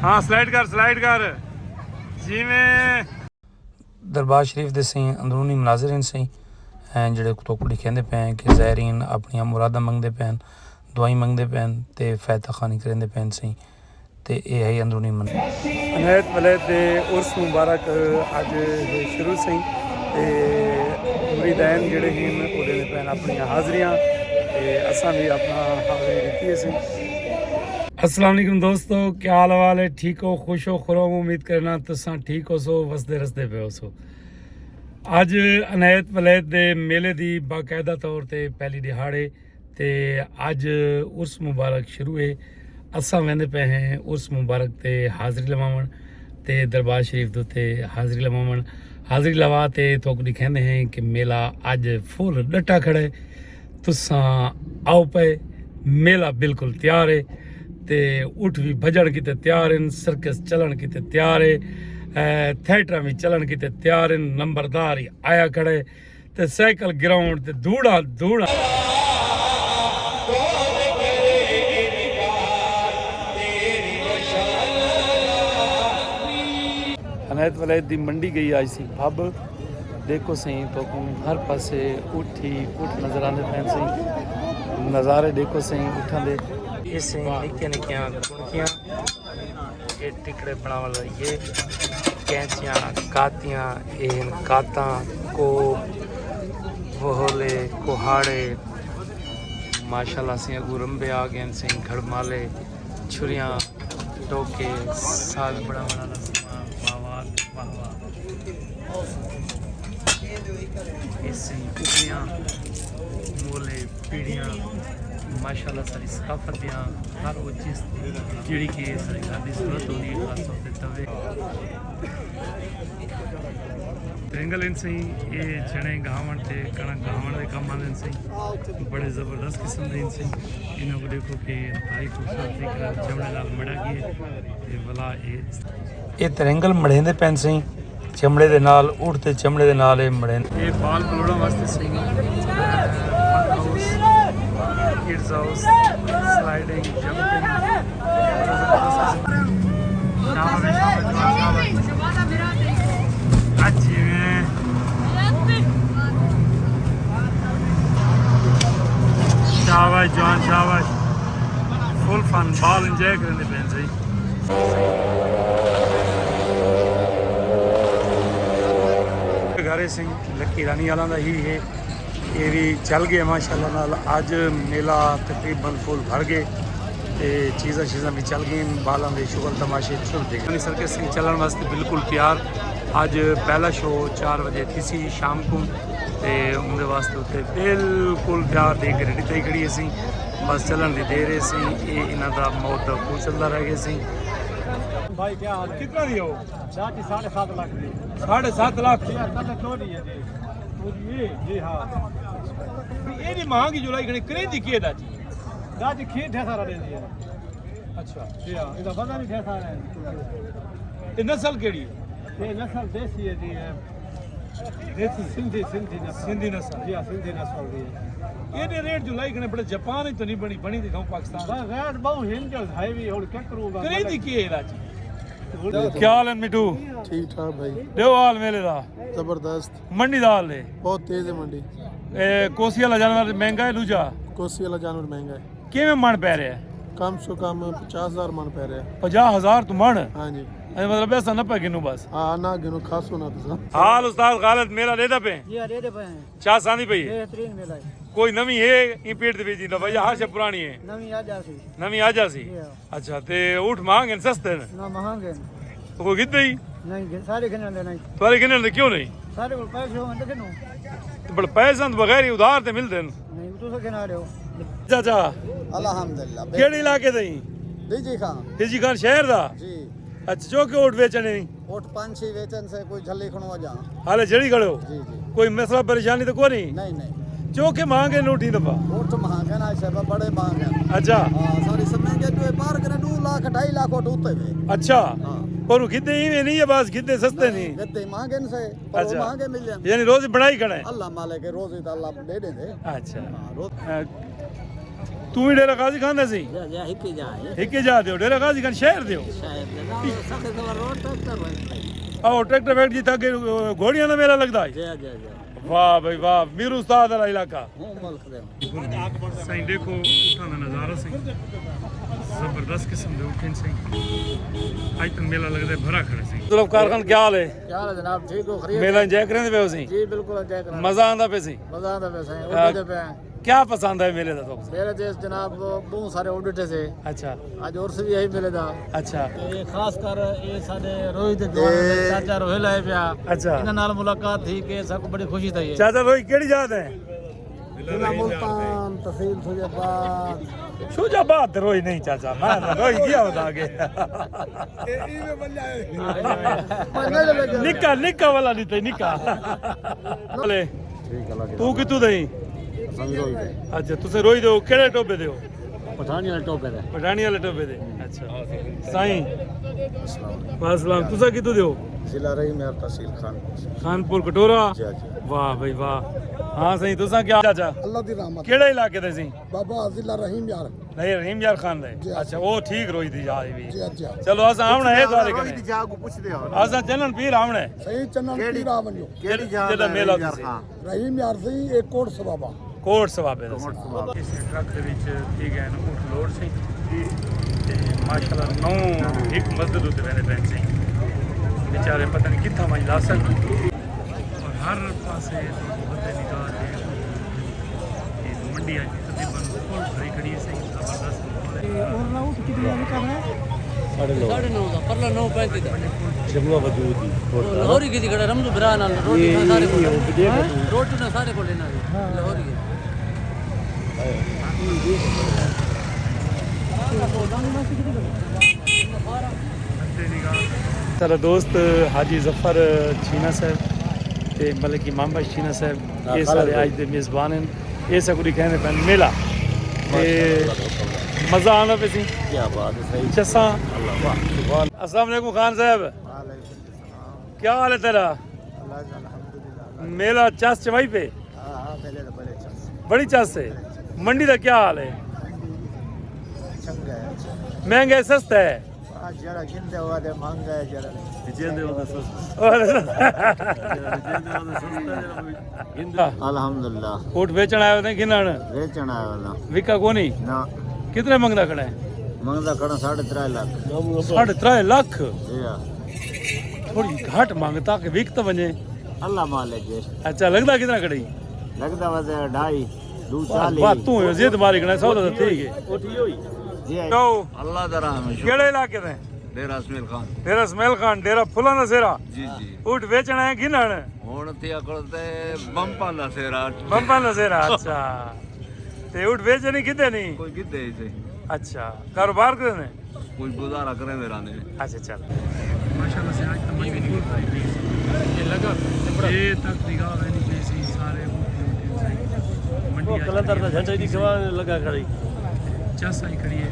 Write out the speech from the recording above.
हाँ स्लाइड कर जिमें दरबार शरीफ के सही अंदरूनी मुनाजरीन सही ਜਿਹੜੇ ਕੁਤੋਕੜੀ ਕਹਿੰਦੇ ਪਏ ਕਿ ਜ਼ਾਇਰੀਨ ਆਪਣੀਆਂ ਮੁਰਾਦਾਂ ਮੰਗਦੇ ਪੈਣ ਦਵਾਈ ਮੰਗਦੇ ਪੈਣ ਤੇ ਫਾਇਦਾ ਖਾਨੀ ਕਰਦੇ ਪੈਣ ਸਹੀ ਤੇ ਇਹ ਹੈ ਅੰਦਰੂਨੀ ਮਨ ਅਨਾਇਤ ਵਲੈਦ ਦੇ ਉਰਸ ਮੁਬਾਰਕ ਅੱਜ ਸ਼ੁਰੂ ਸਹੀ ਤੇ ਮੁਰੀਦਾਨ ਜਿਹੜੇ ਹਨ ਉਹਦੇ ਨੇ ਪੈਣ ਆਪਣੀਆਂ ਹਾਜ਼ਰੀਆਂ ਤੇ ਅਸਾਂ ਵੀ ਆਪਣਾ ਹਾਜ਼ਰੀ ਦਿੱਤੀ ਸੀ। अस्सलाम वालेकुम दोस्तों, क्या हाल है? ठीक हो, खुश हो, खुराम? उम्मीद करना तुसां ठीक हो सो, वसदे रसदे पे हो सो। ਅੱਜ ਅਨਾਇਤ ਵਲੈਦ ਦੇ ਮੇਲੇ ਦੀ ਬਾਕਾਇਦਾ ਤੌਰ ਤੇ ਪਹਿਲੀ ਦਿਹਾੜੇ ਤੇ ਅੱਜ ਉਰਸ ਮੁਬਾਰਕ ਸ਼ੁਰੂ ਹੈ। ਅਸਾਂ ਵੰਦੇ ਪਏ ਹਾਂ ਉਰਸ ਮੁਬਾਰਕ ਤੇ ਹਾਜ਼ਰੀ ਲਵਾਉਣ ਤੇ ਦਰਬਾਰ ਸ਼ਰੀਫ ਦੇ ਉੱਤੇ ਹਾਜ਼ਰੀ ਲਵਾਉਣ। ਹਾਜ਼ਰੀ ਲਵਾ ਤੇ ਤੋਕੜੀ ਕਹਿੰਦੇ हैं ਕਿ ਮੇਲਾ ਅੱਜ ਫੁੱਲ ਡਟਾ ਖੜਾ ਹੈ। ਤੁਸਾਂ ਆਓ ਪਏ, ਮੇਲਾ ਬਿਲਕੁਲ ਤਿਆਰ ਹੈ ਤੇ ਉਠ ਵੀ ਭਜਣ ਕਿਤੇ ਤਿਆਰ ਹਨ, ਸਰਕਸ ਚੱਲਣ ਕਿਤੇ ਤਿਆਰ ਹੈ, थिएटर भी चलन की तैयार नंबरदार ही आया खड़े ते साइकिल ग्राउंड ते धूड़ा अनायत वलैद दी मंडी गई आज सी अब देखो सही तो हर पासे उठ नजर आते पैन सही नज़ारे देखो सही उठा दे ये सही निक्के निक्कियां कुणकियां ये टिकड़े बनाव ये कैंचियां कातियां एन काता को वहोले कोहाड़े माशाल्लाह से अगू रंबे आ गए से घड़माले छुरियां टोके साग बनाने वाला सामान वाह ऐसे कुड़ियां मोले पीढ़ियां माशाल्लाह सारी सकाफतियाँ हर वो चीज़ जी कि सारी घर की जरूरत होती है खास तौर पर तवे रेंगल इन सही ये चने गावण ते कणक गावण के काम आते सही बड़े ज़बरदस्त किस्म के इन सही इन्हों को देखो कि भाई खूबसूरत तरीके चमड़े नाल मड़ा गए भला ये तिरंगल मड़ेंदे पैन सही चमड़े दे नाल उड़ते चमड़े दे नाल ये मड़े ये बाल पलोड़ा वास्ते सही किड्स हाउस स्लाइडिंग जंपिंग अच्छी में शाबाश जवान शाबाश फुल फन बाल इंजॉय करने पैन सही घरे सिंह लक्की रानी वाला ही है ये भी चल गए माशाल्लाह नाल अज मेला तकरीबन फुल भर गए ते चीज़ा भी चल गई बालों के शुगल तमाशे चलते गए सर्कस सिंह चलन वास्ते बिल्कुल तैयार अज पहला शो 4 बजे थी सी शाम को ते उनके वास्ते उत्ते बिल्कुल तैयार दे के रेडी थी खड़ी सी बस चलन की देर सी ये इन्हों का मौत का खूह चलता रह गया सी। भाई क्या हाल है? कितना दी हो? 7.5 लाख दी। 7.5 लाख जी हाँ ये महंगी जुलाई खड़ी करेंदी की दा जी दादी खेत है सारा दे दिया। अच्छा जी हां इसका पता नहीं है सारा ये नस्ल केड़ी ये नस्ल देसी है जी देसी सिंधी नस्ल जी हां सिंधी नस्ल दी है ये रेट जुलाई खने बड़े जापान तो नहीं बनी दिखाऊं पाकिस्तान रेट बहुत हिंद है भी और क्या करूंगा करेंदी की है दा जी क्या हाल है मिठू? ठीक ठाक भाई। देव हाल मेले दा जबरदस्त मंडी दा हाल है बहुत तेज है मंडी। कोसी वाला जानवर महंगा है दूजा कोसी वाला जानवर महंगा है किवें मन पै रहा है? कम से कम 50,000 मन पै रहा है। 50,000 तू मन हाँ जी मतलब ऐसा ना पे गिनू बस हाँ ना गिनो खास होना तो हाल उस्ताद गालिद मेला देदा पे जी दे दे पे चाह सांदी पई बेहतरीन मेला है कोई नवी है ई पेट दे बेची भाई हर शे पुरानी है नवी आ जासी नवी आ जासी अच्छा ते ऊठ महंगे ने सस्ते ने ना महंगे तो कोई गिद्दे ही नहीं सारे गिनन दे नहीं तुम्हारे गिनन दे क्यों नहीं सारे को पैसे हो अंदर गिनो तो बड़े पैसे तो बगैर ही उधार ते मिलदे न नहीं तो से गिना रहे हो चाचा अल्हम्दुलिल्लाह केड़े इलाके दे दीजी खान हिजी खान शहर दा जी अच्छा जो के ऊठ बेचने नहीं ओट 5-6 वेचन से कोई झल्ली खणो जा हाले जड़ी खड़ो जी जी कोई मसला परेशानी तो कोई नहीं नहीं नहीं जो के महंगे नोटी दफा ओट महंगे ना से बड़े महंगे अच्छा हां सारी समय के जो पार करे 2 लाख 2.5 लाख ओट उते वे अच्छा हां और गिद्दे ही नहीं है बस गिद्दे सस्ते नहीं गद्दे महंगे से पर अच्छा। महंगे मिल जाते यानी रोज बनाई खड़े अल्लाह मालिक रोज तो अल्लाह दे दे अच्छा हां रोज ਤੂੰ ਵੀ ਡੇਰਾ ਗਾਜ਼ੀ ਖਾਨ ਦਾ ਸੀ जा हिक जा हिके जा दियो डेरा गाजी खान शहर दियो शायद ना सके तो रोड ट्रैक्टर भाई आओ ट्रैक्टर बैठ जी तक घोड़ियां का मेला लगता है जा जा जा वाह भाई वाह मीर उस्ताद वाला इलाका हूं मुल्क दे सही देखो उठा का नज़ारा सही जबरदस्त किस्म दे उठन सही आज तक मेला लगता है भरा खड़े सही जुल्फकार खान क्या हाल है क्या हाल है जनाब ठीक हो खरीद मेला एंजॉय करने पे हो सही जी बिल्कुल जय करा मजा आंदा पे सी मजा आंदा वैसे उड़ते पे क्या पसंद है मेले दा तो मेरे देश जनाब बहुत सारे उड़ते से अच्छा आज और से भी यही मिले दा अच्छा ये खास कर ये साडे रोहित जवान दे चाचा रोहिल आए पिया अच्छा इन्हां नाल मुलाकात थी कि सबको बड़ी खुशी थी चाचा रोई केड़ी याद है जिला मुल्तान तहसील सुजाबाद शुजाबाद रोई नहीं चाचा मैं तो रोई गया बता के निक्का निक्का वाला नहीं थे निक्का बोले तू कितू दई अच्छा तुसे रोई दो केड़े टोबे दे हो पठानी वाले टोपे दे पठानी वाले टोबे दे अच्छा साईं वासलाम तुसा कितू दे हो जिला रही मेरा तहसील खानपुर कटोरा जी जी वाह भाई वाह हाँ सही तुसा क्या चाचा अल्लाह दी रहमत केड़े इलाके दे सी बाबा जिला रहीम यार नहीं रहीम यार खान दे अच्छा वो ठीक रोई थी यार भी जी जी चलो असा आवना है द्वारे कने जाग पुछदे हो असा चलन पीर आवना है सही चन्नन की रावण जो जेड़ा मेला तुसी रहीम यार सही एक कोट सबाबा ਕੋਟ ਸਵਾਬੇ ਦਾ ਇਸ ਟਰੱਕ ਦੇ ਵਿੱਚ ਠੀਕ ਹੈ ਨਾ ਉਠ ਲੋਡ ਸੀ ਤੇ ਮਾਸ਼ਾਅੱਲਾ ਨੌ ਇੱਕ ਮਸਜਿਦ ਉੱਤੇ ਰਹਿੰਦੇ ਪੈਣ ਸੀ ਵਿਚਾਰੇ ਪਤਾ ਨਹੀਂ ਕਿੱਥਾਂ ਵਜ ਲਾਸਨ ਔਰ ਹਰ ਪਾਸੇ ਬੰਦੇ ਨਿਗਾਹ ਦੇ ਇਹ ਮੰਡੀ ਅੱਜ ਤਕਰੀਬਨ ਫੁੱਲ ਭਰੀ ਖੜੀ ਸੀ ਜ਼ਬਰਦਸਤ और ना उठ कितने में करना है 9:30 ਦਾ ਪਰਲਾ 9:35 ਦਾ ਜਮਲਾ ਵਜੂਦ ਦੀ ਲਾਹੌਰੀ ਕੀ ਖੜਾ ਰਮਜ਼ੂ ਬਰਾ ਨਾਲ ਰੋਟੀ ਨਾਲ ਸਾਰੇ ਕੋਲ ਰੋਟੀ ਨਾਲ ਸਾਰੇ ਕੋਲ ਲੈਣਾ ਲਾਹੌਰੀ सारा दोस्त हाजी जफर छीना साहब ते मतलब कि मामा छीना साहब ये सारे आज दे मेज़बान हैं ये सकुरी कहने पे मेला ते मज़ा आना पे सी क्या बात है सही चसा अस्सलाम वालेकुम खान साहब क्या हाल है तेरा मेला चस चवाई पे बड़ी चस है मंडी का क्या हाल है महंगा है सस्ता है जरा जिंदे हुआ दे महंगा है जरा अल्हम्दुलिल्लाह कोट बेचण आयो थे गिनण बेचण आयो ना विका कोनी ना कितने मंगदा खड़ा है मंगदा कड़ा 3.5 लाख 3.5 लाख या थोड़ी घाट मांगता कि विक तो वने अल्लाह मालिक है अच्छा लगदा कितना खड़ी लगदा वजह 2.5 240 बात तू है जिद मारी गना सौदा तो ठीक है ओठी होई जी तो अल्लाह दा रहम है केड़े इलाके दे डेरा इसमेल खान डेरा इसमाइल खान डेरा फुलां दा सेरा जी जी ऊट बेचण है गिनण हुण ते अकलते बंपा दा सेरा बंपा दा सेरा अच्छा ते ऊट बेचणी किते नहीं कोई किदे से अच्छा कारोबार करे ने कोई गुजारा करे मेरा ने अच्छा चल माशाल्लाह से आज तो मंडी फुल भरी पई ये लगा ये तक निगाह है नहीं पे सी सारे मंडी कलंदर दा झंडे दी खवा लगा खड़ी चस आई खड़ी है